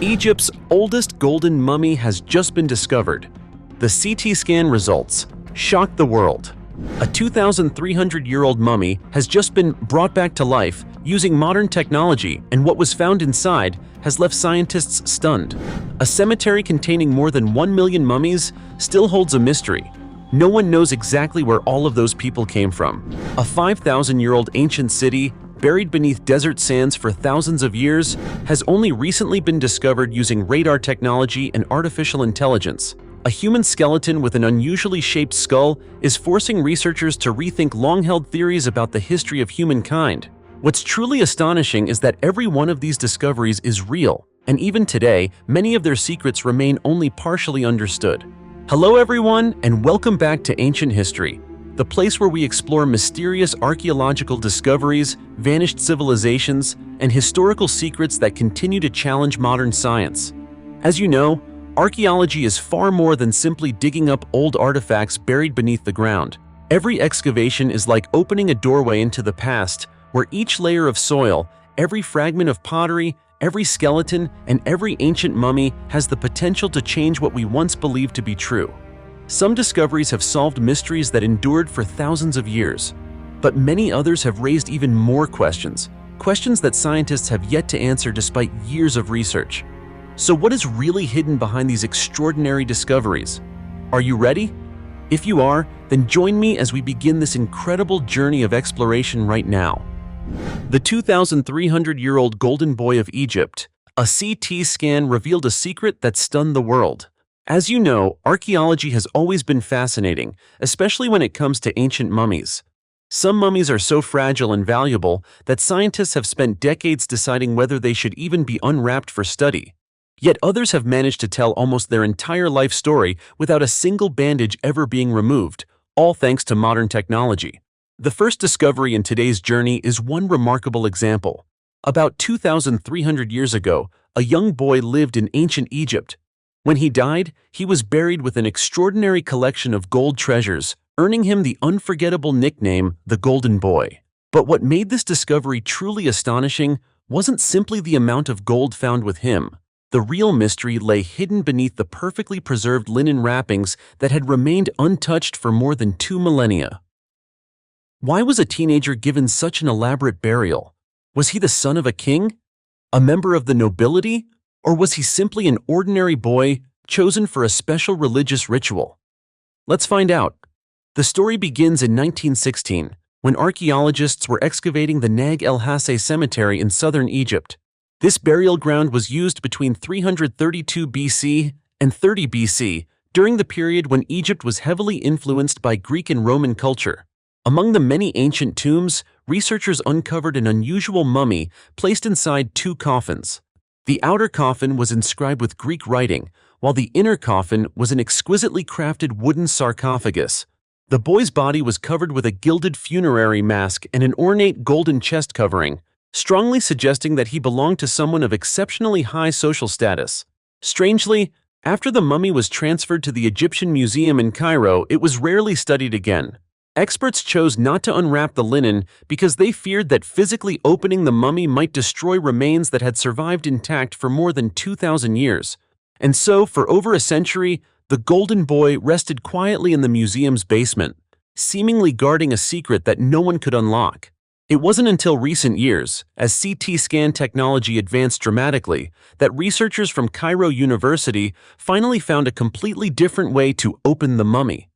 Egypt's oldest golden mummy has just been discovered. The CT scan results shocked the world. A 2,300-year-old mummy has just been brought back to life using modern technology, and what was found inside has left scientists stunned. A cemetery containing more than 1 million mummies still holds a mystery. No one knows exactly where all of those people came from. A 5,000-year-old ancient city, buried beneath desert sands for thousands of years, has only recently been discovered using radar technology and artificial intelligence. A human skeleton with an unusually shaped skull is forcing researchers to rethink long-held theories about the history of humankind. What's truly astonishing is that every one of these discoveries is real, and even today, many of their secrets remain only partially understood. Hello everyone, and welcome back to Ancient History, the place where we explore mysterious archaeological discoveries, vanished civilizations, and historical secrets that continue to challenge modern science. As you know, archaeology is far more than simply digging up old artifacts buried beneath the ground. Every excavation is like opening a doorway into the past, where each layer of soil, every fragment of pottery, every skeleton, and every ancient mummy has the potential to change what we once believed to be true. Some discoveries have solved mysteries that endured for thousands of years, but many others have raised even more questions that scientists have yet to answer despite years of research. So what is really hidden behind these extraordinary discoveries? Are you ready? If you are, then join me as we begin this incredible journey of exploration right now. The 2,300-year-old Golden Boy of Egypt, a CT scan revealed a secret that stunned the world. As you know, archaeology has always been fascinating, especially when it comes to ancient mummies. Some mummies are so fragile and valuable that scientists have spent decades deciding whether they should even be unwrapped for study. Yet others have managed to tell almost their entire life story without a single bandage ever being removed, all thanks to modern technology. The first discovery in today's journey is one remarkable example. About 2,300 years ago, a young boy lived in ancient Egypt. When he died, he was buried with an extraordinary collection of gold treasures, earning him the unforgettable nickname, the Golden Boy. But what made this discovery truly astonishing wasn't simply the amount of gold found with him. The real mystery lay hidden beneath the perfectly preserved linen wrappings that had remained untouched for more than 2 millennia. Why was a teenager given such an elaborate burial? Was he the son of a king? A member of the nobility? Or was he simply an ordinary boy chosen for a special religious ritual? Let's find out. The story begins in 1916, when archaeologists were excavating the Nag El Hassay cemetery in southern Egypt. This burial ground was used between 332 BC and 30 BC, during the period when Egypt was heavily influenced by Greek and Roman culture. Among the many ancient tombs, researchers uncovered an unusual mummy placed inside 2 coffins. The outer coffin was inscribed with Greek writing, while the inner coffin was an exquisitely crafted wooden sarcophagus. The boy's body was covered with a gilded funerary mask and an ornate golden chest covering, strongly suggesting that he belonged to someone of exceptionally high social status. Strangely, after the mummy was transferred to the Egyptian Museum in Cairo, it was rarely studied again. Experts chose not to unwrap the linen because they feared that physically opening the mummy might destroy remains that had survived intact for more than 2,000 years. And so, for over a century, the Golden Boy rested quietly in the museum's basement, seemingly guarding a secret that no one could unlock. It wasn't until recent years, as CT scan technology advanced dramatically, that researchers from Cairo University finally found a completely different way to open the mummy.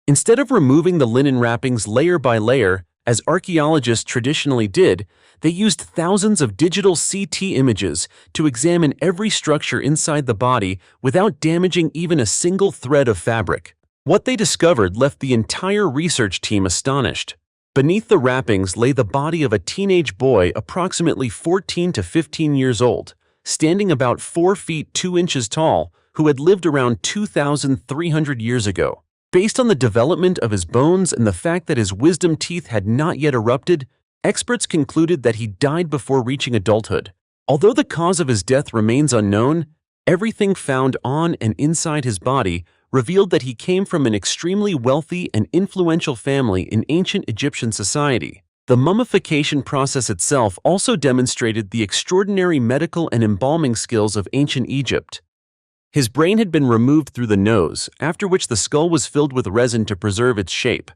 Instead of removing the linen wrappings layer by layer, as archaeologists traditionally did, they used thousands of digital CT images to examine every structure inside the body without damaging even a single thread of fabric. What they discovered left the entire research team astonished. Beneath the wrappings lay the body of a teenage boy approximately 14 to 15 years old, standing about 4 feet 2 inches tall, who had lived around 2,300 years ago. Based on the development of his bones and the fact that his wisdom teeth had not yet erupted, experts concluded that he died before reaching adulthood. Although the cause of his death remains unknown, everything found on and inside his body revealed that he came from an extremely wealthy and influential family in ancient Egyptian society. The mummification process itself also demonstrated the extraordinary medical and embalming skills of ancient Egypt. His brain had been removed through the nose, after which the skull was filled with resin to preserve its shape.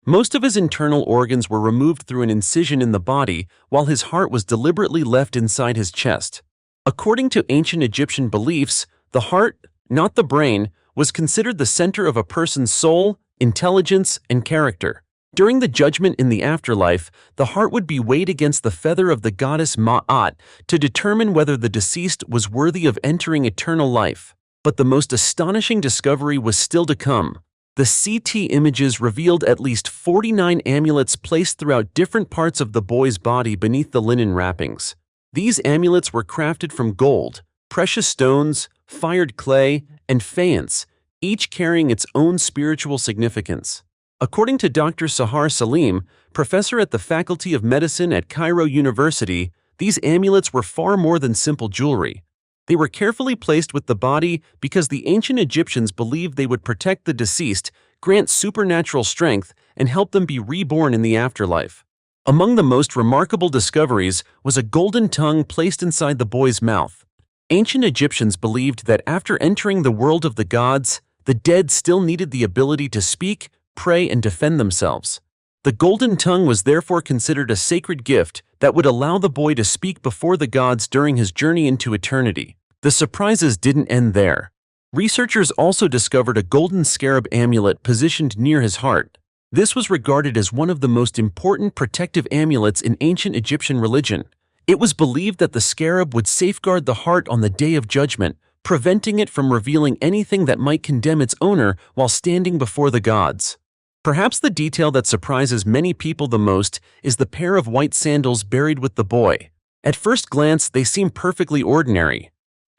Most of his internal organs were removed through an incision in the body, while his heart was deliberately left inside his chest. According to ancient Egyptian beliefs, the heart, not the brain, was considered the center of a person's soul, intelligence, and character. During the judgment in the afterlife, the heart would be weighed against the feather of the goddess Ma'at to determine whether the deceased was worthy of entering eternal life. But the most astonishing discovery was still to come. The CT images revealed at least 49 amulets placed throughout different parts of the boy's body beneath the linen wrappings. These amulets were crafted from gold, precious stones, fired clay, and faience, each carrying its own spiritual significance. According to Dr. Sahar Salim, professor at the Faculty of Medicine at Cairo University, these amulets were far more than simple jewelry. They were carefully placed with the body because the ancient Egyptians believed they would protect the deceased, grant supernatural strength, and help them be reborn in the afterlife. Among the most remarkable discoveries was a golden tongue placed inside the boy's mouth. Ancient Egyptians believed that after entering the world of the gods, the dead still needed the ability to speak, pray, and defend themselves. The golden tongue was therefore considered a sacred gift that would allow the boy to speak before the gods during his journey into eternity. The surprises didn't end there. Researchers also discovered a golden scarab amulet positioned near his heart. This was regarded as one of the most important protective amulets in ancient Egyptian religion. It was believed that the scarab would safeguard the heart on the day of judgment, preventing it from revealing anything that might condemn its owner while standing before the gods. Perhaps the detail that surprises many people the most is the pair of white sandals buried with the boy. At first glance, they seem perfectly ordinary.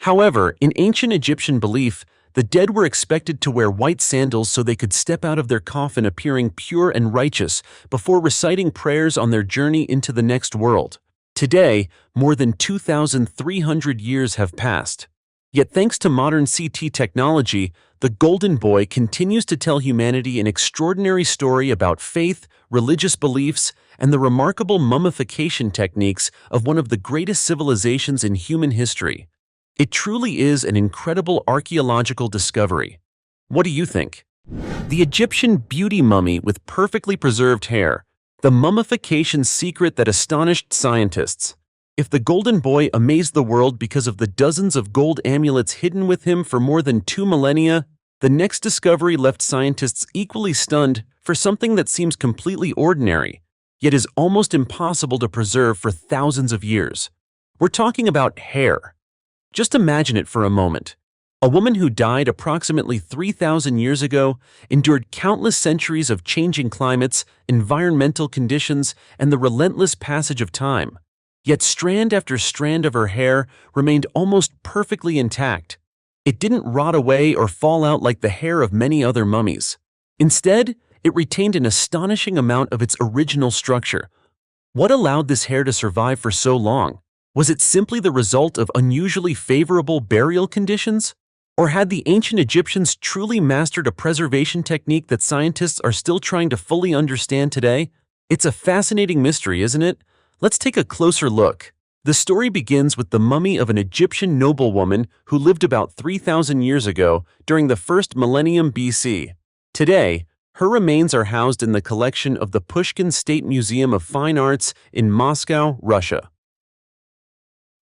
However, in ancient Egyptian belief, the dead were expected to wear white sandals so they could step out of their coffin appearing pure and righteous before reciting prayers on their journey into the next world. Today, more than 2,300 years have passed. Yet thanks to modern CT technology, the Golden Boy continues to tell humanity an extraordinary story about faith, religious beliefs, and the remarkable mummification techniques of one of the greatest civilizations in human history. It truly is an incredible archaeological discovery. What do you think? The Egyptian beauty mummy with perfectly preserved hair, the mummification secret that astonished scientists. If the Golden Boy amazed the world because of the dozens of gold amulets hidden with him for more than 2 millennia, the next discovery left scientists equally stunned for something that seems completely ordinary, yet is almost impossible to preserve for thousands of years. We're talking about hair. Just imagine it for a moment. A woman who died approximately 3,000 years ago endured countless centuries of changing climates, environmental conditions, and the relentless passage of time. Yet strand after strand of her hair remained almost perfectly intact. It didn't rot away or fall out like the hair of many other mummies. Instead, it retained an astonishing amount of its original structure. What allowed this hair to survive for so long? Was it simply the result of unusually favorable burial conditions? Or had the ancient Egyptians truly mastered a preservation technique that scientists are still trying to fully understand today? It's a fascinating mystery, isn't it? Let's take a closer look. The story begins with the mummy of an Egyptian noblewoman who lived about 3,000 years ago during the first millennium BC. Today, her remains are housed in the collection of the Pushkin State Museum of Fine Arts in Moscow, Russia.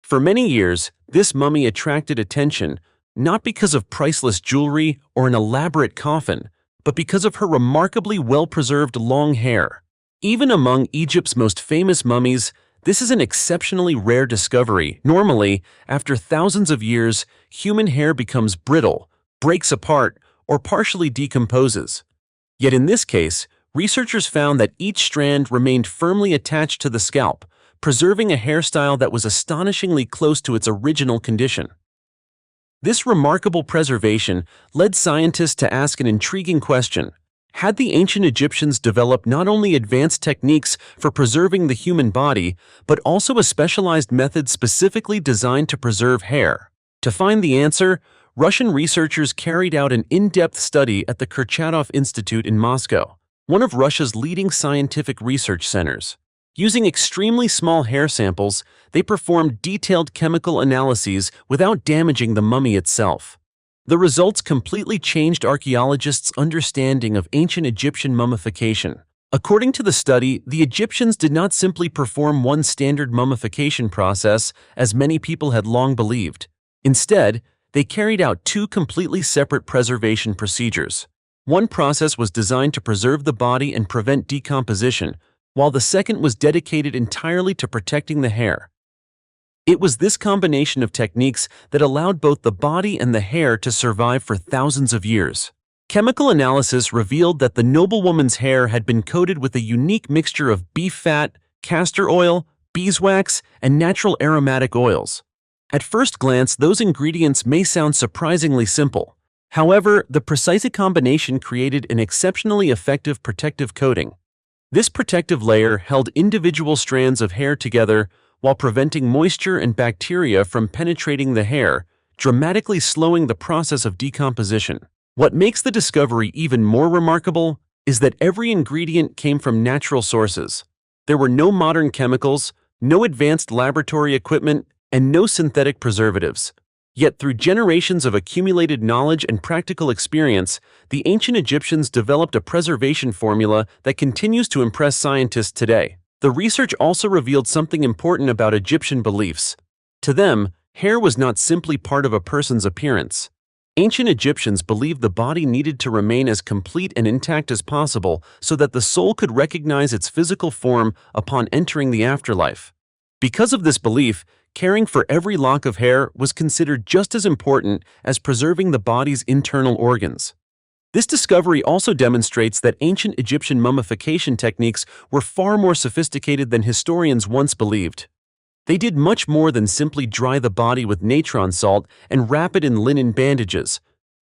For many years, this mummy attracted attention not because of priceless jewelry or an elaborate coffin, but because of her remarkably well-preserved long hair. Even among Egypt's most famous mummies, this is an exceptionally rare discovery. Normally, after thousands of years, human hair becomes brittle, breaks apart, or partially decomposes. Yet in this case, researchers found that each strand remained firmly attached to the scalp, preserving a hairstyle that was astonishingly close to its original condition. This remarkable preservation led scientists to ask an intriguing question. Had the ancient Egyptians developed not only advanced techniques for preserving the human body, but also a specialized method specifically designed to preserve hair? To find the answer, Russian researchers carried out an in-depth study at the Kurchatov Institute in Moscow, one of Russia's leading scientific research centers. Using extremely small hair samples, they performed detailed chemical analyses without damaging the mummy itself. The results completely changed archaeologists' understanding of ancient Egyptian mummification. According to the study, the Egyptians did not simply perform one standard mummification process, as many people had long believed. Instead, they carried out two completely separate preservation procedures. One process was designed to preserve the body and prevent decomposition, while the second was dedicated entirely to protecting the hair. It was this combination of techniques that allowed both the body and the hair to survive for thousands of years. Chemical analysis revealed that the noblewoman's hair had been coated with a unique mixture of beef fat, castor oil, beeswax, and natural aromatic oils. At first glance, those ingredients may sound surprisingly simple. However, the precise combination created an exceptionally effective protective coating. This protective layer held individual strands of hair together while preventing moisture and bacteria from penetrating the hair, dramatically slowing the process of decomposition. What makes the discovery even more remarkable is that every ingredient came from natural sources. There were no modern chemicals, no advanced laboratory equipment, and no synthetic preservatives. Yet through generations of accumulated knowledge and practical experience, the ancient Egyptians developed a preservation formula that continues to impress scientists today. The research also revealed something important about Egyptian beliefs. To them, hair was not simply part of a person's appearance. Ancient Egyptians believed the body needed to remain as complete and intact as possible so that the soul could recognize its physical form upon entering the afterlife. Because of this belief, caring for every lock of hair was considered just as important as preserving the body's internal organs. This discovery also demonstrates that ancient Egyptian mummification techniques were far more sophisticated than historians once believed. They did much more than simply dry the body with natron salt and wrap it in linen bandages.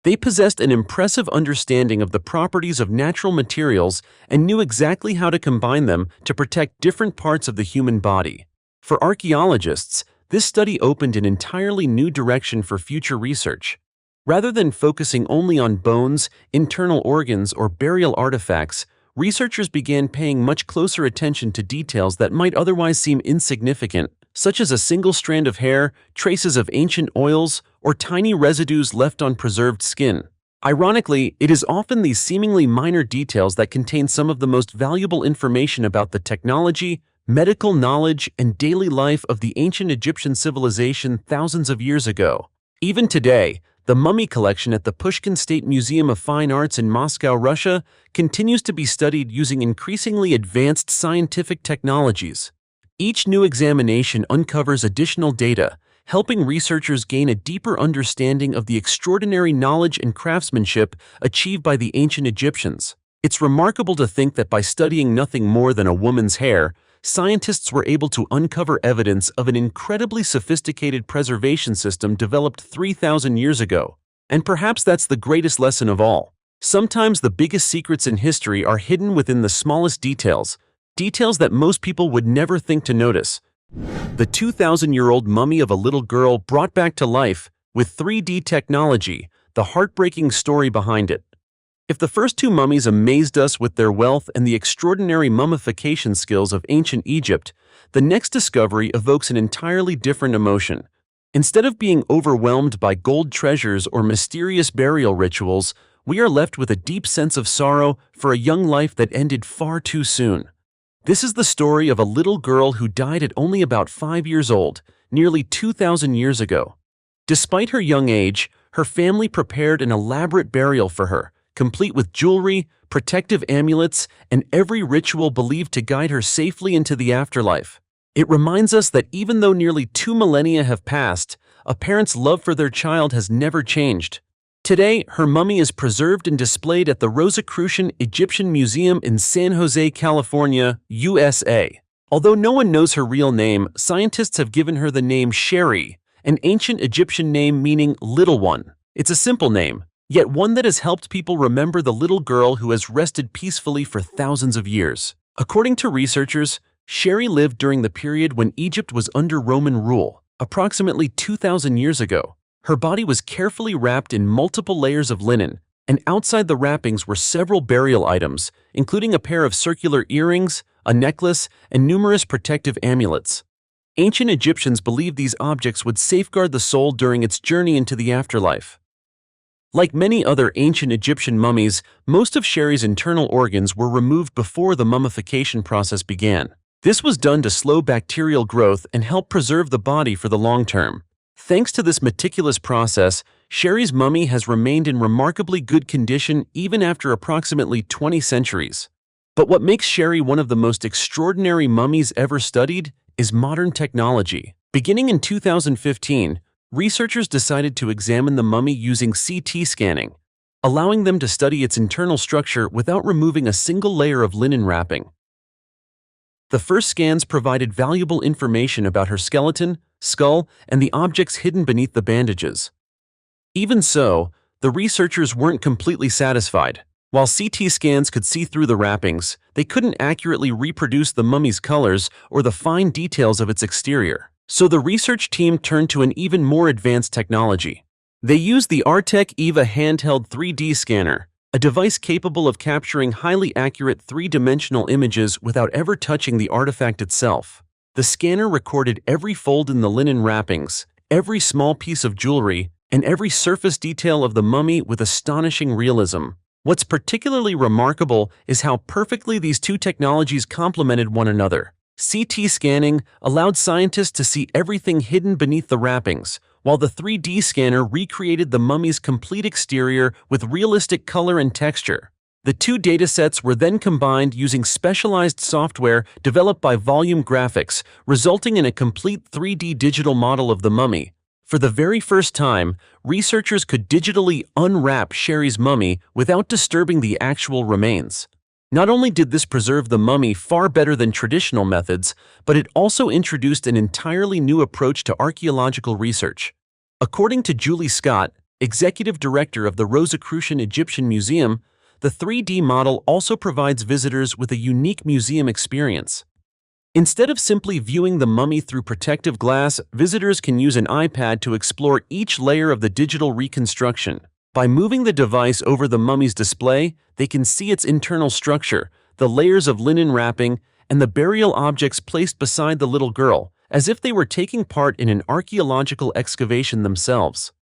They possessed an impressive understanding of the properties of natural materials and knew exactly how to combine them to protect different parts of the human body. For archaeologists, this study opened an entirely new direction for future research. Rather than focusing only on bones, internal organs, or burial artifacts, researchers began paying much closer attention to details that might otherwise seem insignificant, such as a single strand of hair, traces of ancient oils, or tiny residues left on preserved skin. Ironically, it is often these seemingly minor details that contain some of the most valuable information about the technology, medical knowledge, and daily life of the ancient Egyptian civilization thousands of years ago. Even today, the mummy collection at the Pushkin State Museum of Fine Arts in Moscow, Russia, continues to be studied using increasingly advanced scientific technologies. Each new examination uncovers additional data, helping researchers gain a deeper understanding of the extraordinary knowledge and craftsmanship achieved by the ancient Egyptians. It's remarkable to think that by studying nothing more than a woman's hair, scientists were able to uncover evidence of an incredibly sophisticated preservation system developed 3,000 years ago. And perhaps that's the greatest lesson of all. Sometimes the biggest secrets in history are hidden within the smallest details that most people would never think to notice. The 2,000-year-old mummy of a little girl brought back to life with 3D technology, the heartbreaking story behind it. If the first two mummies amazed us with their wealth and the extraordinary mummification skills of ancient Egypt, the next discovery evokes an entirely different emotion. Instead of being overwhelmed by gold treasures or mysterious burial rituals, we are left with a deep sense of sorrow for a young life that ended far too soon. This is the story of a little girl who died at only about 5 years old, nearly 2,000 years ago. Despite her young age, her family prepared an elaborate burial for her, complete with jewelry, protective amulets, and every ritual believed to guide her safely into the afterlife. It reminds us that even though nearly 2 millennia have passed, a parent's love for their child has never changed. Today, her mummy is preserved and displayed at the Rosicrucian Egyptian Museum in San Jose, California, USA. Although no one knows her real name, scientists have given her the name Sheri, an ancient Egyptian name meaning little one. It's a simple name, yet one that has helped people remember the little girl who has rested peacefully for thousands of years. According to researchers, Sheri lived during the period when Egypt was under Roman rule, approximately 2,000 years ago. Her body was carefully wrapped in multiple layers of linen, and outside the wrappings were several burial items, including a pair of circular earrings, a necklace, and numerous protective amulets. Ancient Egyptians believed these objects would safeguard the soul during its journey into the afterlife. Like many other ancient Egyptian mummies, most of Sherry's internal organs were removed before the mummification process began. This was done to slow bacterial growth and help preserve the body for the long term. Thanks to this meticulous process, Sherry's mummy has remained in remarkably good condition even after approximately 20 centuries. But what makes Sherry one of the most extraordinary mummies ever studied is modern technology. Beginning in 2015, researchers decided to examine the mummy using CT scanning, allowing them to study its internal structure without removing a single layer of linen wrapping. The first scans provided valuable information about her skeleton, skull, and the objects hidden beneath the bandages. Even so, the researchers weren't completely satisfied. While CT scans could see through the wrappings, they couldn't accurately reproduce the mummy's colors or the fine details of its exterior. So the research team turned to an even more advanced technology. They used the Artec EVA handheld 3D scanner, a device capable of capturing highly accurate three-dimensional images without ever touching the artifact itself. The scanner recorded every fold in the linen wrappings, every small piece of jewelry, and every surface detail of the mummy with astonishing realism. What's particularly remarkable is how perfectly these two technologies complemented one another. CT scanning allowed scientists to see everything hidden beneath the wrappings, while the 3D scanner recreated the mummy's complete exterior with realistic color and texture. The two datasets were then combined using specialized software developed by Volume Graphics, resulting in a complete 3D digital model of the mummy. For the very first time, researchers could digitally unwrap Sherry's mummy without disturbing the actual remains. Not only did this preserve the mummy far better than traditional methods, but it also introduced an entirely new approach to archaeological research. According to Julie Scott, executive director of the Rosicrucian Egyptian Museum, the 3D model also provides visitors with a unique museum experience. Instead of simply viewing the mummy through protective glass, visitors can use an iPad to explore each layer of the digital reconstruction. By moving the device over the mummy's display, they can see its internal structure, the layers of linen wrapping, and the burial objects placed beside the little girl, as if they were taking part in an archaeological excavation themselves.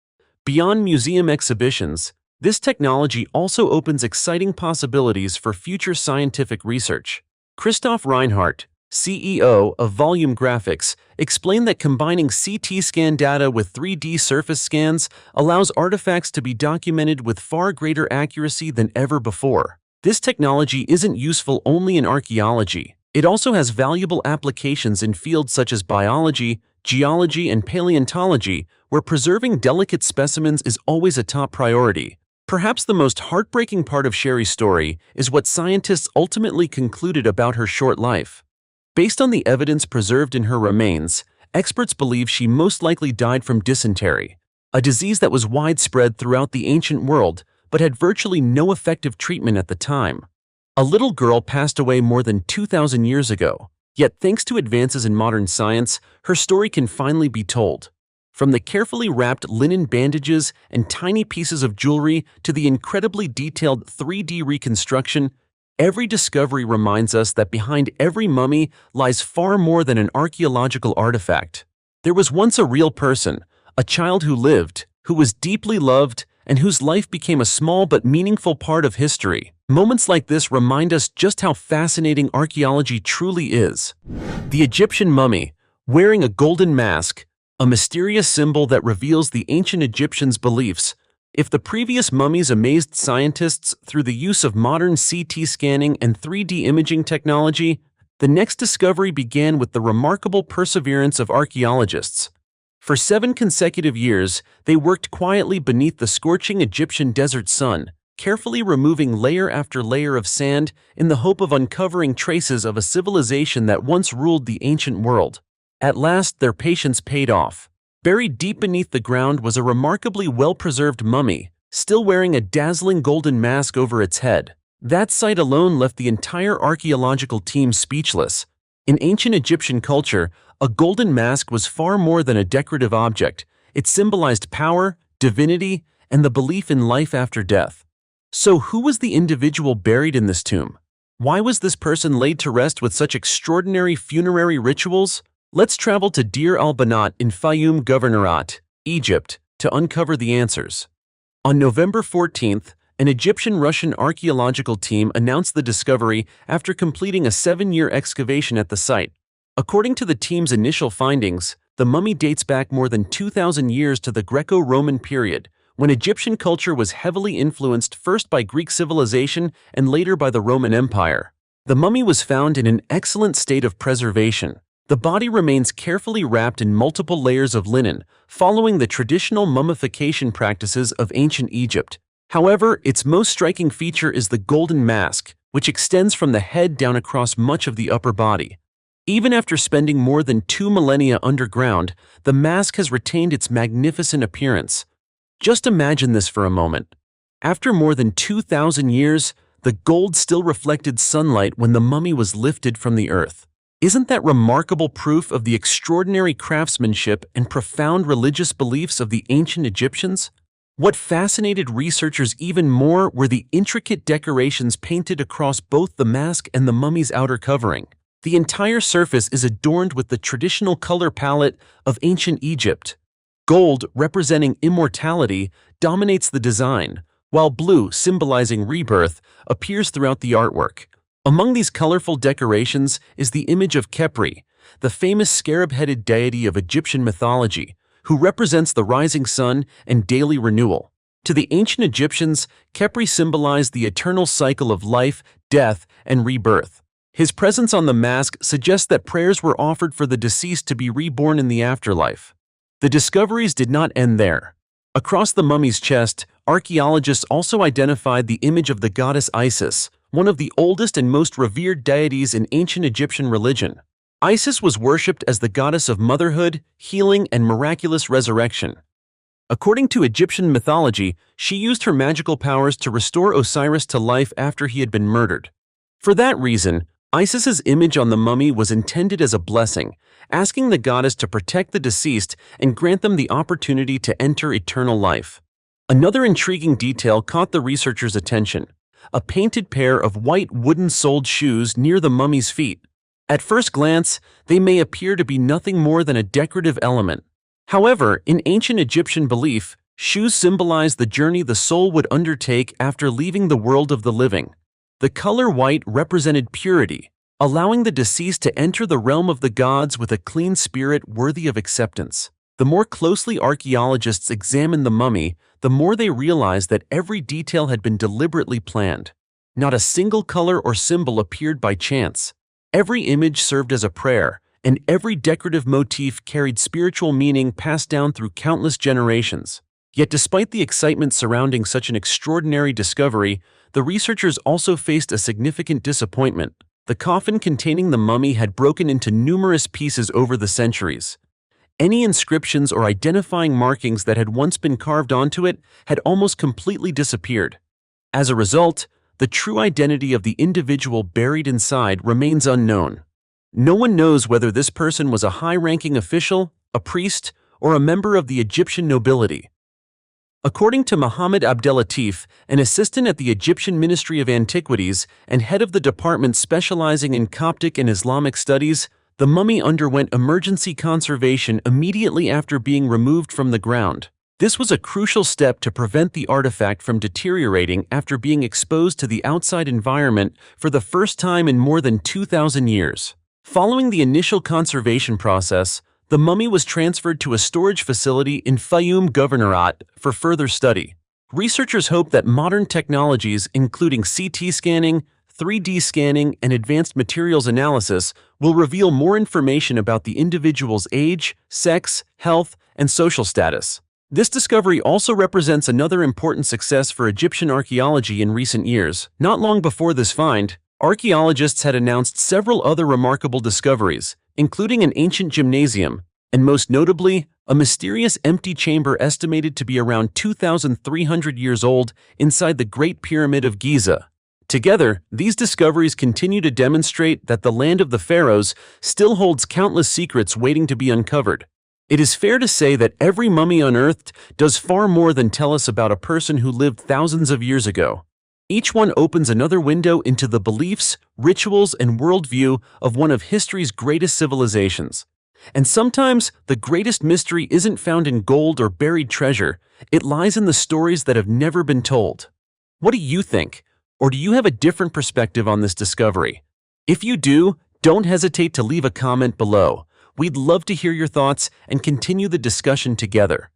Beyond museum exhibitions, this technology also opens exciting possibilities for future scientific research. Christoph Reinhardt, CEO of Volume Graphics, explained that combining CT scan data with 3D surface scans allows artifacts to be documented with far greater accuracy than ever before. This technology isn't useful only in archaeology. It also has valuable applications in fields such as biology, geology, and paleontology, where preserving delicate specimens is always a top priority. Perhaps the most heartbreaking part of Sherry's story is what scientists ultimately concluded about her short life. Based on the evidence preserved in her remains, experts believe she most likely died from dysentery, a disease that was widespread throughout the ancient world but had virtually no effective treatment at the time. A little girl passed away more than 2,000 years ago, yet thanks to advances in modern science, her story can finally be told. From the carefully wrapped linen bandages and tiny pieces of jewelry to the incredibly detailed 3D reconstruction, every discovery reminds us that behind every mummy lies far more than an archaeological artifact. There was once a real person, a child who lived, who was deeply loved, and whose life became a small but meaningful part of history. Moments like this remind us just how fascinating archaeology truly is. The Egyptian mummy, wearing a golden mask, a mysterious symbol that reveals the ancient Egyptians' beliefs. If the previous mummies amazed scientists through the use of modern CT scanning and 3D imaging technology, the next discovery began with the remarkable perseverance of archaeologists. For 7 consecutive years, they worked quietly beneath the scorching Egyptian desert sun, carefully removing layer after layer of sand in the hope of uncovering traces of a civilization that once ruled the ancient world. At last, their patience paid off. Buried deep beneath the ground was a remarkably well-preserved mummy, still wearing a dazzling golden mask over its head. That sight alone left the entire archaeological team speechless. In ancient Egyptian culture, a golden mask was far more than a decorative object. It symbolized power, divinity, and the belief in life after death. So who was the individual buried in this tomb? Why was this person laid to rest with such extraordinary funerary rituals? Let's travel to Deir al-Banat in Fayoum Governorate, Egypt, to uncover the answers. On November 14th, an Egyptian-Russian archaeological team announced the discovery after completing a 7-year excavation at the site. According to the team's initial findings, the mummy dates back more than 2,000 years to the Greco-Roman period, when Egyptian culture was heavily influenced first by Greek civilization and later by the Roman Empire. The mummy was found in an excellent state of preservation. The body remains carefully wrapped in multiple layers of linen, following the traditional mummification practices of ancient Egypt. However, its most striking feature is the golden mask, which extends from the head down across much of the upper body. Even after spending more than 2 millennia underground, the mask has retained its magnificent appearance. Just imagine this for a moment. After more than 2,000 years, the gold still reflected sunlight when the mummy was lifted from the earth. Isn't that remarkable proof of the extraordinary craftsmanship and profound religious beliefs of the ancient Egyptians? What fascinated researchers even more were the intricate decorations painted across both the mask and the mummy's outer covering. The entire surface is adorned with the traditional color palette of ancient Egypt. Gold, representing immortality, dominates the design, while blue, symbolizing rebirth, appears throughout the artwork. Among these colorful decorations is the image of Khepri, the famous scarab-headed deity of Egyptian mythology, who represents the rising sun and daily renewal. To the ancient Egyptians, Khepri symbolized the eternal cycle of life, death, and rebirth. His presence on the mask suggests that prayers were offered for the deceased to be reborn in the afterlife. The discoveries did not end there. Across the mummy's chest, archaeologists also identified the image of the goddess Isis, one of the oldest and most revered deities in ancient Egyptian religion. Isis was worshipped as the goddess of motherhood, healing, and miraculous resurrection. According to Egyptian mythology, she used her magical powers to restore Osiris to life after he had been murdered. For that reason, Isis's image on the mummy was intended as a blessing, asking the goddess to protect the deceased and grant them the opportunity to enter eternal life. Another intriguing detail caught the researchers' attention: a painted pair of white wooden-soled shoes near the mummy's feet. At first glance, they may appear to be nothing more than a decorative element. However, in ancient Egyptian belief, shoes symbolize the journey the soul would undertake after leaving the world of the living. The color white represented purity, allowing the deceased to enter the realm of the gods with a clean spirit worthy of acceptance. The more closely archaeologists examined the mummy, the more they realized that every detail had been deliberately planned. Not a single color or symbol appeared by chance. Every image served as a prayer, and every decorative motif carried spiritual meaning passed down through countless generations. Yet despite the excitement surrounding such an extraordinary discovery, the researchers also faced a significant disappointment. The coffin containing the mummy had broken into numerous pieces over the centuries. Any inscriptions or identifying markings that had once been carved onto it had almost completely disappeared. As a result, the true identity of the individual buried inside remains unknown. No one knows whether this person was a high-ranking official, a priest, or a member of the Egyptian nobility. According to Muhammad Abdelatif, an assistant at the Egyptian Ministry of Antiquities and head of the department specializing in Coptic and Islamic studies, the mummy underwent emergency conservation immediately after being removed from the ground. This was a crucial step to prevent the artifact from deteriorating after being exposed to the outside environment for the first time in more than 2,000 years. Following the initial conservation process, the mummy was transferred to a storage facility in Fayoum Governorate for further study. Researchers hope that modern technologies, including CT scanning, 3D scanning, and advanced materials analysis, will reveal more information about the individual's age, sex, health, and social status. This discovery also represents another important success for Egyptian archaeology in recent years. Not long before this find, archaeologists had announced several other remarkable discoveries, including an ancient gymnasium, and most notably, a mysterious empty chamber estimated to be around 2,300 years old inside the Great Pyramid of Giza. Together, these discoveries continue to demonstrate that the land of the pharaohs still holds countless secrets waiting to be uncovered. It is fair to say that every mummy unearthed does far more than tell us about a person who lived thousands of years ago. Each one opens another window into the beliefs, rituals, and worldview of one of history's greatest civilizations. And sometimes the greatest mystery isn't found in gold or buried treasure, it lies in the stories that have never been told. What do you think? Or do you have a different perspective on this discovery? If you do, don't hesitate to leave a comment below. We'd love to hear your thoughts and continue the discussion together.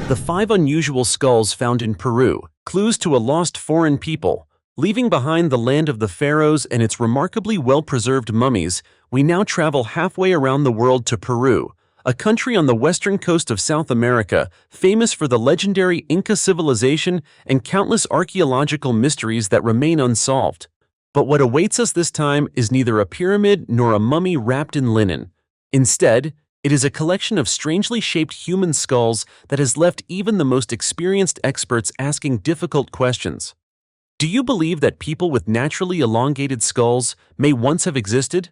The 5 unusual skulls found in Peru, clues to a lost foreign people. Leaving behind the land of the pharaohs and its remarkably well-preserved mummies, we now travel halfway around the world to Peru, a country on the western coast of South America, famous for the legendary Inca civilization and countless archaeological mysteries that remain unsolved. But what awaits us this time is neither a pyramid nor a mummy wrapped in linen. Instead, it is a collection of strangely shaped human skulls that has left even the most experienced experts asking difficult questions. Do you believe that people with naturally elongated skulls may once have existed?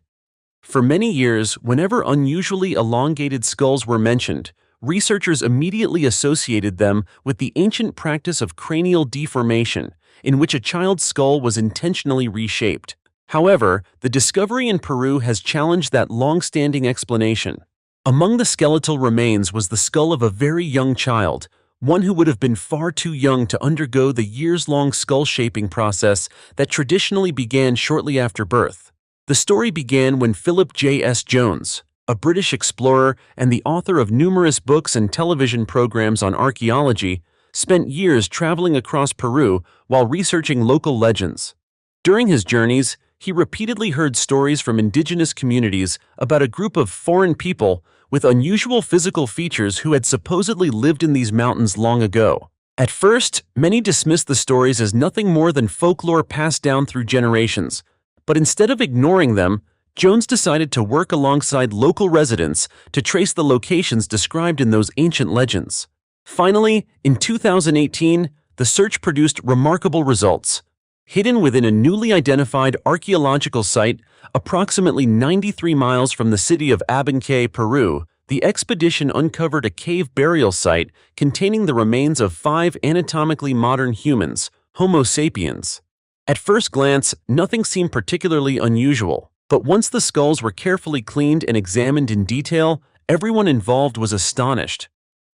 For many years, whenever unusually elongated skulls were mentioned, researchers immediately associated them with the ancient practice of cranial deformation, in which a child's skull was intentionally reshaped. However, the discovery in Peru has challenged that long-standing explanation. Among the skeletal remains was the skull of a very young child, one who would have been far too young to undergo the years-long skull-shaping process that traditionally began shortly after birth. The story began when Philip J.S. Jones, a British explorer and the author of numerous books and television programs on archaeology, spent years traveling across Peru while researching local legends. During his journeys, he repeatedly heard stories from indigenous communities about a group of foreign people with unusual physical features who had supposedly lived in these mountains long ago. At first, many dismissed the stories as nothing more than folklore passed down through generations. But instead of ignoring them, Jones decided to work alongside local residents to trace the locations described in those ancient legends. Finally, in 2018, the search produced remarkable results. Hidden within a newly identified archaeological site approximately 93 miles from the city of Abancay, Peru, the expedition uncovered a cave burial site containing the remains of 5 anatomically modern humans, Homo sapiens. At first glance, nothing seemed particularly unusual, but once the skulls were carefully cleaned and examined in detail, everyone involved was astonished.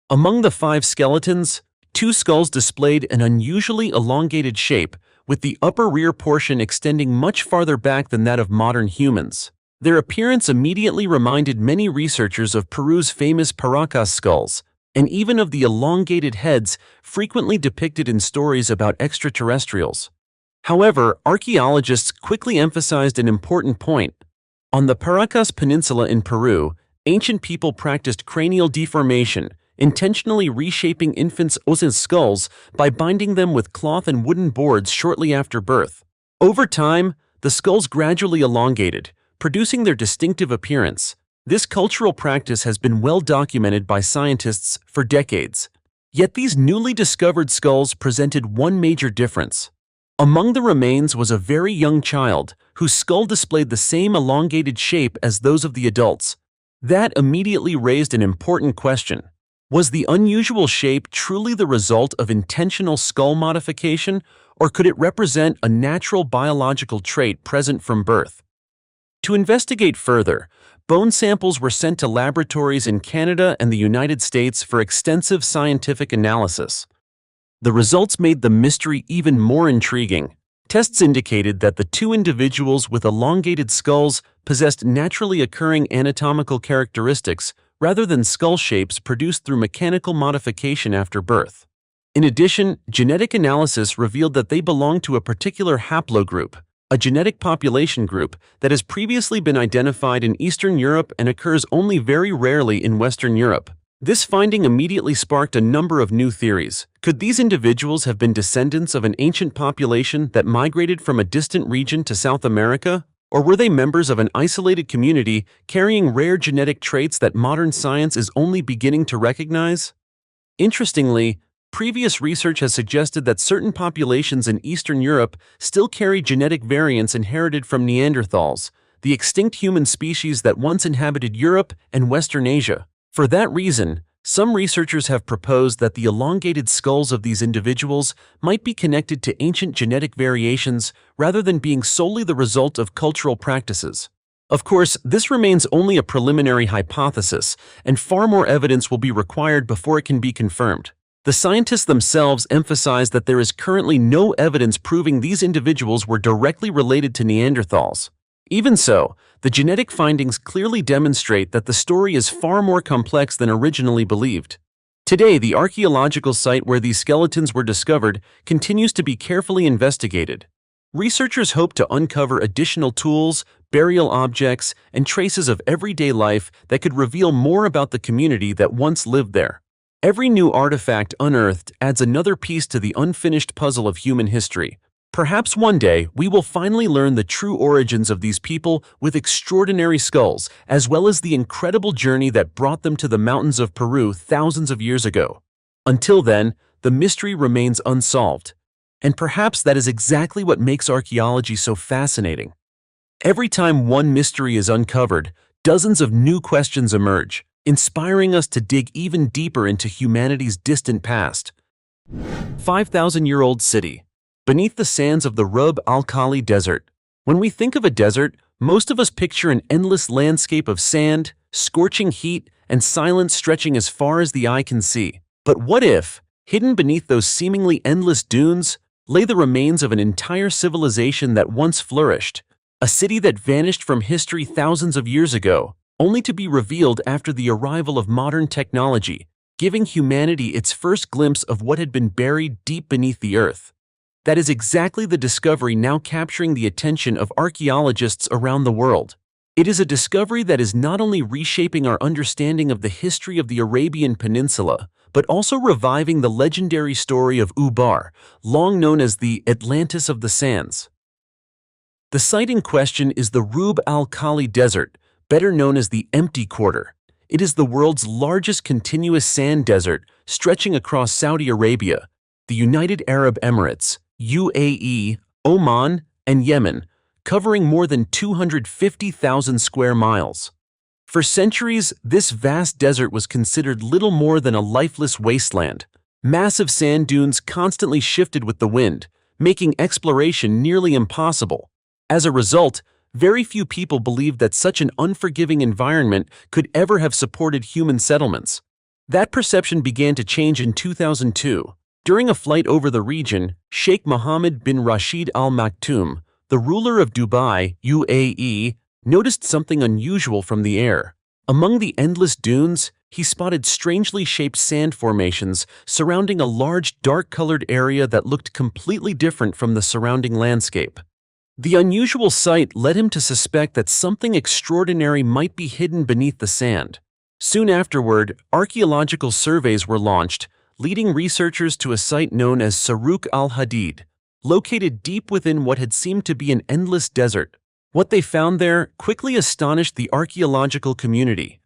Among the 5 skeletons, 2 skulls displayed an unusually elongated shape, with the upper rear portion extending much farther back than that of modern humans. Their appearance immediately reminded many researchers of Peru's famous Paracas skulls, and even of the elongated heads frequently depicted in stories about extraterrestrials. However, archaeologists quickly emphasized an important point. On the Paracas Peninsula in Peru, ancient people practiced cranial deformation, intentionally reshaping infants' skulls by binding them with cloth and wooden boards shortly after birth. Over time, the skulls gradually elongated, producing their distinctive appearance. This cultural practice has been well documented by scientists for decades. Yet these newly discovered skulls presented one major difference. Among the remains was a very young child, whose skull displayed the same elongated shape as those of the adults. That immediately raised an important question. Was the unusual shape truly the result of intentional skull modification, or could it represent a natural biological trait present from birth? To investigate further, bone samples were sent to laboratories in Canada and the United States for extensive scientific analysis. The results made the mystery even more intriguing. Tests indicated that the 2 individuals with elongated skulls possessed naturally occurring anatomical characteristics rather than skull shapes produced through mechanical modification after birth. In addition, genetic analysis revealed that they belonged to a particular haplogroup, a genetic population group that has previously been identified in Eastern Europe and occurs only very rarely in Western Europe. This finding immediately sparked a number of new theories. Could these individuals have been descendants of an ancient population that migrated from a distant region to South America? Or were they members of an isolated community carrying rare genetic traits that modern science is only beginning to recognize? Interestingly, previous research has suggested that certain populations in Eastern Europe still carry genetic variants inherited from Neanderthals, the extinct human species that once inhabited Europe and Western Asia. For that reason, Some researchers have proposed that the elongated skulls of these individuals might be connected to ancient genetic variations rather than being solely the result of cultural practices. Of course, this remains only a preliminary hypothesis, and far more evidence will be required before it can be confirmed. The scientists themselves emphasize that there is currently no evidence proving these individuals were directly related to Neanderthals. Even so, the genetic findings clearly demonstrate that the story is far more complex than originally believed. Today, the archaeological site where these skeletons were discovered continues to be carefully investigated. Researchers hope to uncover additional tools, burial objects, and traces of everyday life that could reveal more about the community that once lived there. Every new artifact unearthed adds another piece to the unfinished puzzle of human history. Perhaps one day we will finally learn the true origins of these people with extraordinary skulls, as well as the incredible journey that brought them to the mountains of Peru thousands of years ago. Until then, the mystery remains unsolved. And perhaps that is exactly what makes archaeology so fascinating. Every time one mystery is uncovered, dozens of new questions emerge, inspiring us to dig even deeper into humanity's distant past. 5,000-year-old city. Beneath the sands of the Rub al-Khali Desert. When we think of a desert, most of us picture an endless landscape of sand, scorching heat, and silence stretching as far as the eye can see. But what if, hidden beneath those seemingly endless dunes, lay the remains of an entire civilization that once flourished? A city that vanished from history thousands of years ago, only to be revealed after the arrival of modern technology, giving humanity its first glimpse of what had been buried deep beneath the earth. That is exactly the discovery now capturing the attention of archaeologists around the world. It is a discovery that is not only reshaping our understanding of the history of the Arabian Peninsula, but also reviving the legendary story of Ubar, long known as the Atlantis of the Sands. The site in question is the Rub al-Khali Desert, better known as the Empty Quarter. It is the world's largest continuous sand desert, stretching across Saudi Arabia, the United Arab Emirates, UAE, Oman, and Yemen, covering more than 250,000 square miles. For centuries, this vast desert was considered little more than a lifeless wasteland. Massive sand dunes constantly shifted with the wind, making exploration nearly impossible. As a result, very few people believed that such an unforgiving environment could ever have supported human settlements. That perception began to change in 2002. During a flight over the region, Sheikh Mohammed bin Rashid Al Maktoum, the ruler of Dubai, UAE, noticed something unusual from the air. Among the endless dunes, he spotted strangely shaped sand formations surrounding a large dark-colored area that looked completely different from the surrounding landscape. The unusual sight led him to suspect that something extraordinary might be hidden beneath the sand. Soon afterward, archaeological surveys were launched, leading researchers to a site known as Saruk al-Hadid, located deep within what had seemed to be an endless desert. What they found there quickly astonished the archaeological community.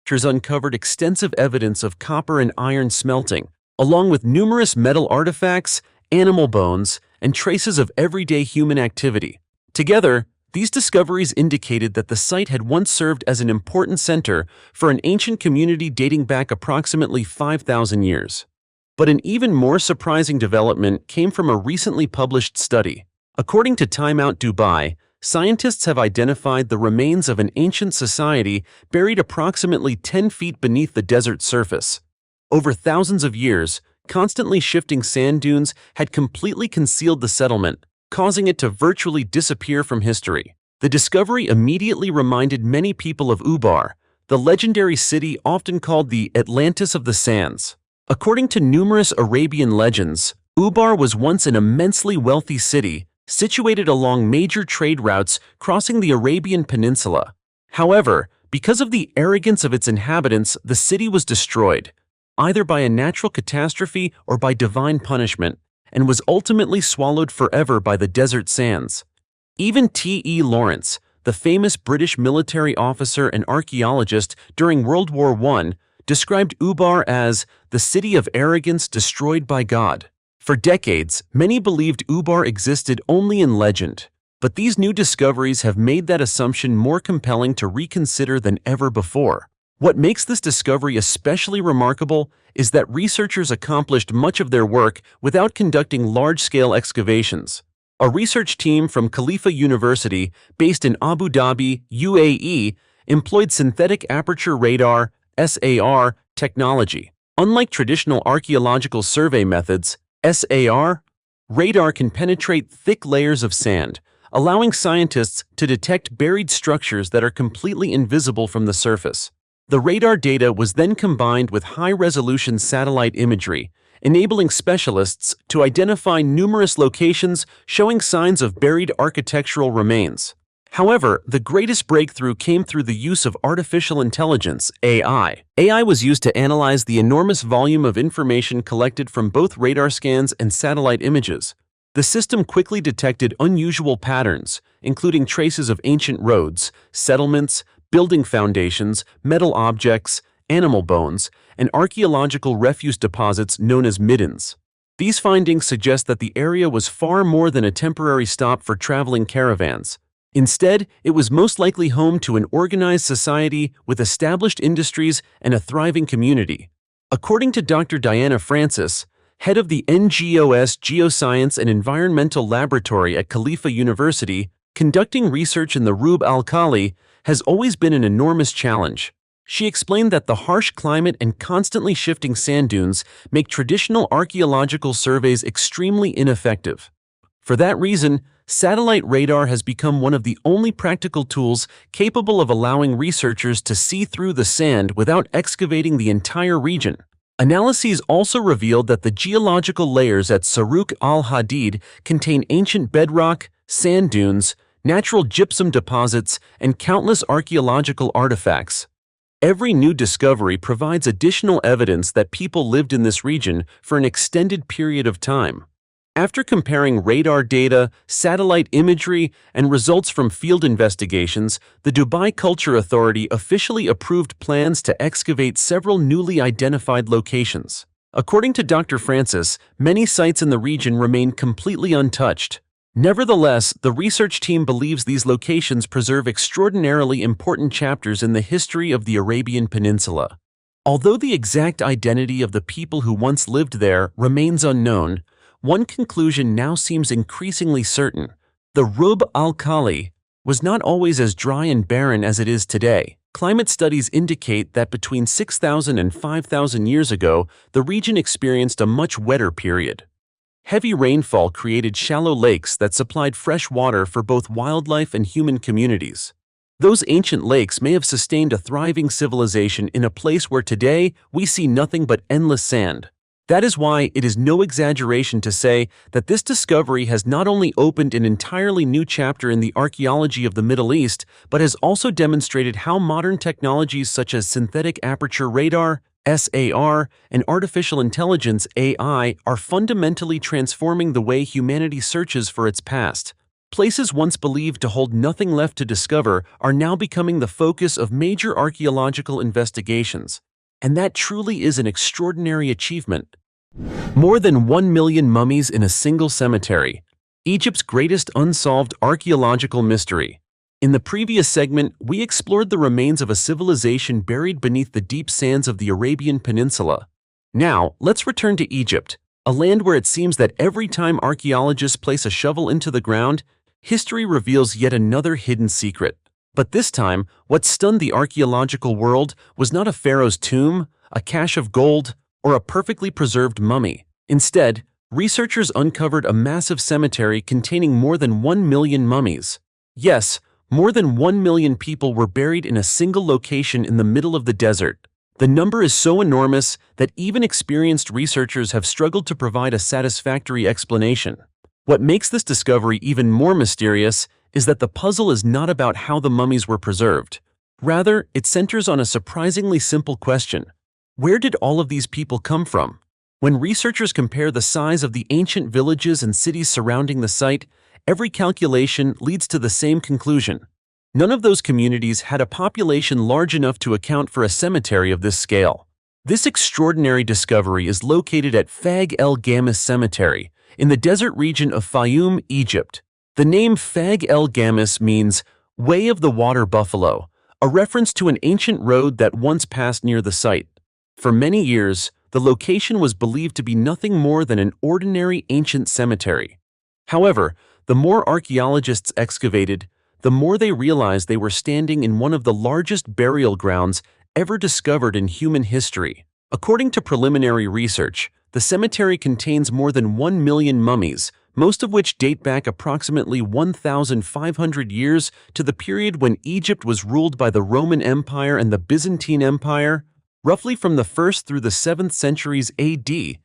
Researchers uncovered extensive evidence of copper and iron smelting, along with numerous metal artifacts, animal bones, and traces of everyday human activity. Together, these discoveries indicated that the site had once served as an important center for an ancient community dating back approximately 5,000 years. But an even more surprising development came from a recently published study. According to Time Out Dubai, scientists have identified the remains of an ancient society buried approximately 10 feet beneath the desert surface. Over thousands of years, constantly shifting sand dunes had completely concealed the settlement, causing it to virtually disappear from history. The discovery immediately reminded many people of Ubar, the legendary city often called the Atlantis of the Sands. According to numerous Arabian legends, Ubar was once an immensely wealthy city, situated along major trade routes crossing the Arabian Peninsula. However, because of the arrogance of its inhabitants, the city was destroyed, either by a natural catastrophe or by divine punishment, and was ultimately swallowed forever by the desert sands. Even T.E. Lawrence, the famous British military officer and archaeologist during World War I, described Ubar as the city of arrogance destroyed by God. For decades, many believed Ubar existed only in legend, but these new discoveries have made that assumption more compelling to reconsider than ever before. What makes this discovery especially remarkable is that researchers accomplished much of their work without conducting large-scale excavations. A research team from Khalifa University, based in Abu Dhabi, UAE, employed synthetic aperture radar (SAR) technology. Unlike traditional archaeological survey methods, SAR radar can penetrate thick layers of sand, allowing scientists to detect buried structures that are completely invisible from the surface. The radar data was then combined with high-resolution satellite imagery, enabling specialists to identify numerous locations showing signs of buried architectural remains. However, the greatest breakthrough came through the use of artificial intelligence, AI. AI was used to analyze the enormous volume of information collected from both radar scans and satellite images. The system quickly detected unusual patterns, including traces of ancient roads, settlements, building foundations, metal objects, animal bones, and archaeological refuse deposits known as middens. These findings suggest that the area was far more than a temporary stop for traveling caravans. Instead, it was most likely home to an organized society with established industries and a thriving community. According to Dr. Diana Francis, head of the NGOS Geoscience and Environmental Laboratory at Khalifa University, conducting research in the Rub al-Khali has always been an enormous challenge. She explained that the harsh climate and constantly shifting sand dunes make traditional archaeological surveys extremely ineffective. For that reason, satellite radar has become one of the only practical tools capable of allowing researchers to see through the sand without excavating the entire region. Analyses also revealed that the geological layers at Saruq al-Hadid contain ancient bedrock, sand dunes, natural gypsum deposits, and countless archaeological artifacts. Every new discovery provides additional evidence that people lived in this region for an extended period of time. After comparing radar data, satellite imagery, and results from field investigations, the Dubai Culture Authority officially approved plans to excavate several newly identified locations. According to Dr. Francis, many sites in the region remain completely untouched. Nevertheless, the research team believes these locations preserve extraordinarily important chapters in the history of the Arabian Peninsula. Although the exact identity of the people who once lived there remains unknown, one conclusion now seems increasingly certain. The Rub al-Khali was not always as dry and barren as it is today. Climate studies indicate that between 6,000 and 5,000 years ago, the region experienced a much wetter period. Heavy rainfall created shallow lakes that supplied fresh water for both wildlife and human communities. Those ancient lakes may have sustained a thriving civilization in a place where today we see nothing but endless sand. That is why it is no exaggeration to say that this discovery has not only opened an entirely new chapter in the archaeology of the Middle East, but has also demonstrated how modern technologies such as synthetic aperture radar, SAR, and artificial intelligence AI are fundamentally transforming the way humanity searches for its past. Places once believed to hold nothing left to discover are now becoming the focus of major archaeological investigations. And that truly is an extraordinary achievement. More than 1 million mummies in a single cemetery. Egypt's greatest unsolved archaeological mystery. In the previous segment, we explored the remains of a civilization buried beneath the deep sands of the Arabian Peninsula. Now, let's return to Egypt, a land where it seems that every time archaeologists place a shovel into the ground, history reveals yet another hidden secret. But this time, what stunned the archaeological world was not a pharaoh's tomb, a cache of gold, or a perfectly preserved mummy. Instead, researchers uncovered a massive cemetery containing more than 1 million mummies. Yes, more than 1 million people were buried in a single location in the middle of the desert. The number is so enormous that even experienced researchers have struggled to provide a satisfactory explanation. What makes this discovery even more mysterious is that the puzzle is not about how the mummies were preserved. Rather, it centers on a surprisingly simple question. Where did all of these people come from? When researchers compare the size of the ancient villages and cities surrounding the site, every calculation leads to the same conclusion. None of those communities had a population large enough to account for a cemetery of this scale. This extraordinary discovery is located at Fag el Gamis Cemetery, in the desert region of Fayoum, Egypt. The name Fag el Gamis means Way of the Water Buffalo, a reference to an ancient road that once passed near the site. For many years, the location was believed to be nothing more than an ordinary ancient cemetery. However, the more archaeologists excavated, the more they realized they were standing in one of the largest burial grounds ever discovered in human history. According to preliminary research, the cemetery contains more than 1 million mummies, most of which date back approximately 1,500 years to the period when Egypt was ruled by the Roman Empire and the Byzantine Empire, roughly from the 1st through the 7th centuries AD.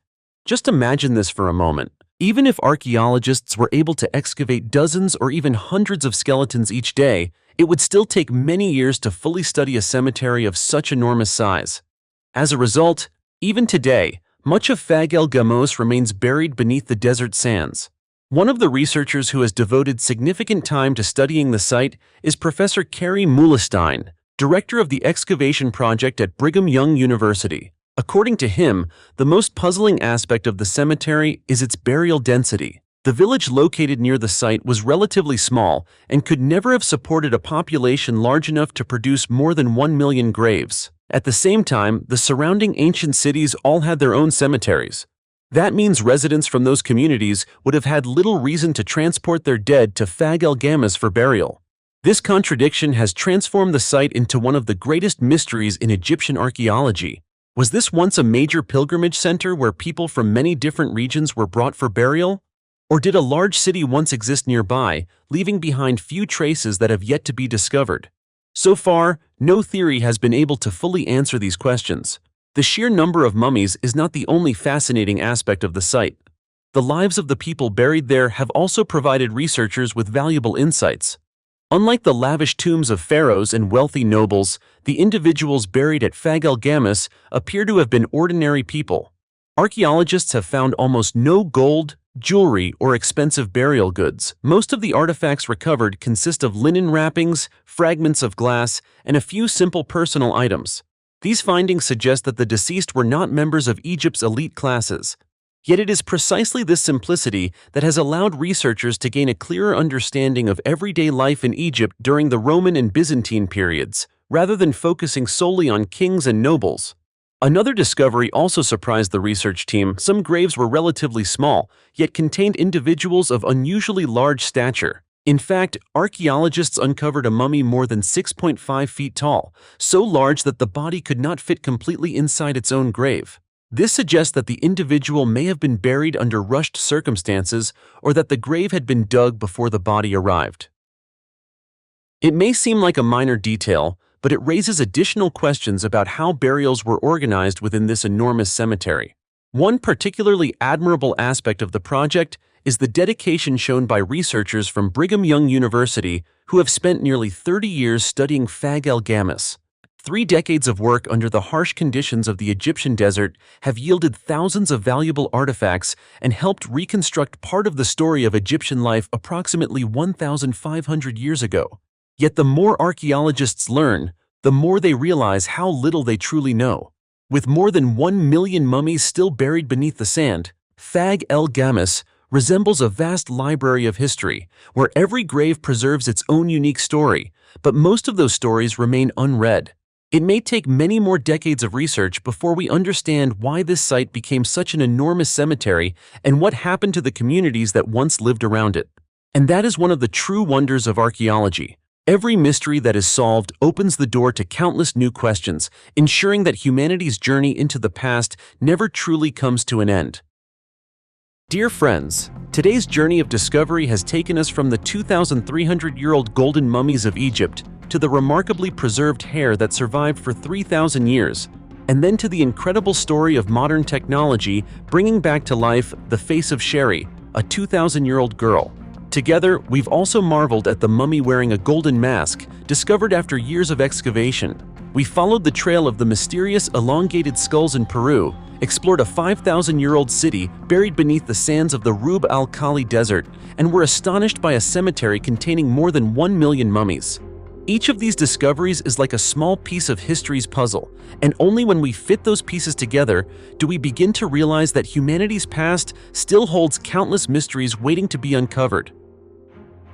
Just imagine this for a moment. Even if archaeologists were able to excavate dozens or even hundreds of skeletons each day, it would still take many years to fully study a cemetery of such enormous size. As a result, even today, much of Fag el Gamos remains buried beneath the desert sands. One of the researchers who has devoted significant time to studying the site is Professor Kerry Mulestein, director of the excavation project at Brigham Young University. According to him, the most puzzling aspect of the cemetery is its burial density. The village located near the site was relatively small and could never have supported a population large enough to produce more than 1 million graves. At the same time, the surrounding ancient cities all had their own cemeteries. That means residents from those communities would have had little reason to transport their dead to Fag el Gamos for burial. This contradiction has transformed the site into one of the greatest mysteries in Egyptian archaeology. Was this once a major pilgrimage center where people from many different regions were brought for burial? Or did a large city once exist nearby, leaving behind few traces that have yet to be discovered? So far, no theory has been able to fully answer these questions. The sheer number of mummies is not the only fascinating aspect of the site. The lives of the people buried there have also provided researchers with valuable insights. Unlike the lavish tombs of pharaohs and wealthy nobles, the individuals buried at Fag el Gamos appear to have been ordinary people. Archaeologists have found almost no gold, jewelry, or expensive burial goods. Most of the artifacts recovered consist of linen wrappings, fragments of glass, and a few simple personal items. These findings suggest that the deceased were not members of Egypt's elite classes. Yet it is precisely this simplicity that has allowed researchers to gain a clearer understanding of everyday life in Egypt during the Roman and Byzantine periods, rather than focusing solely on kings and nobles. Another discovery also surprised the research team. Some graves were relatively small, yet contained individuals of unusually large stature. In fact, archaeologists uncovered a mummy more than 6.5 feet tall, so large that the body could not fit completely inside its own grave. This suggests that the individual may have been buried under rushed circumstances or that the grave had been dug before the body arrived. It may seem like a minor detail, but it raises additional questions about how burials were organized within this enormous cemetery. One particularly admirable aspect of the project is the dedication shown by researchers from Brigham Young University who have spent nearly 30 years studying Fag el Gamos. 3 decades of work under the harsh conditions of the Egyptian desert have yielded thousands of valuable artifacts and helped reconstruct part of the story of Egyptian life approximately 1,500 years ago. Yet the more archaeologists learn, the more they realize how little they truly know. With more than 1 million mummies still buried beneath the sand, Fag el Gamos resembles a vast library of history, where every grave preserves its own unique story, but most of those stories remain unread. It may take many more decades of research before we understand why this site became such an enormous cemetery and what happened to the communities that once lived around it. And that is one of the true wonders of archaeology. Every mystery that is solved opens the door to countless new questions, ensuring that humanity's journey into the past never truly comes to an end. Dear friends, today's journey of discovery has taken us from the 2,300-year-old golden mummies of Egypt to the remarkably preserved hair that survived for 3,000 years, and then to the incredible story of modern technology bringing back to life the face of Sherry, a 2,000-year-old girl. Together, we've also marveled at the mummy wearing a golden mask, discovered after years of excavation. We followed the trail of the mysterious elongated skulls in Peru, explored a 5,000-year-old city buried beneath the sands of the Rub al-Khali Desert, and were astonished by a cemetery containing more than 1 million mummies. Each of these discoveries is like a small piece of history's puzzle, and only when we fit those pieces together do we begin to realize that humanity's past still holds countless mysteries waiting to be uncovered.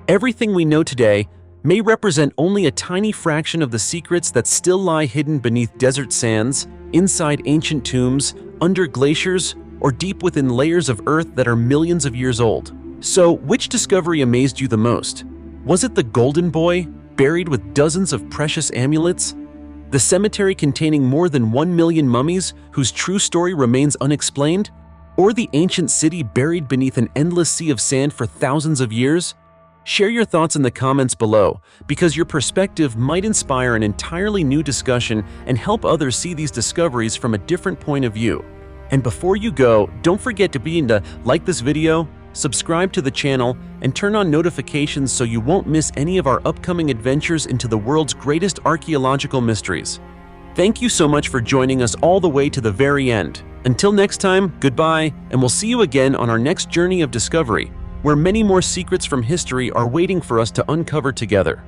Everything we know today may represent only a tiny fraction of the secrets that still lie hidden beneath desert sands, inside ancient tombs, under glaciers, or deep within layers of earth that are millions of years old. So, which discovery amazed you the most? Was it the Golden Boy, buried with dozens of precious amulets? The cemetery containing more than 1 million mummies whose true story remains unexplained? Or the ancient city buried beneath an endless sea of sand for thousands of years? Share your thoughts in the comments below, because your perspective might inspire an entirely new discussion and help others see these discoveries from a different point of view. And before you go, don't forget to like this video, subscribe to the channel, and turn on notifications so you won't miss any of our upcoming adventures into the world's greatest archaeological mysteries. Thank you so much for joining us all the way to the very end. Until next time, goodbye, and we'll see you again on our next journey of discovery, where many more secrets from history are waiting for us to uncover together.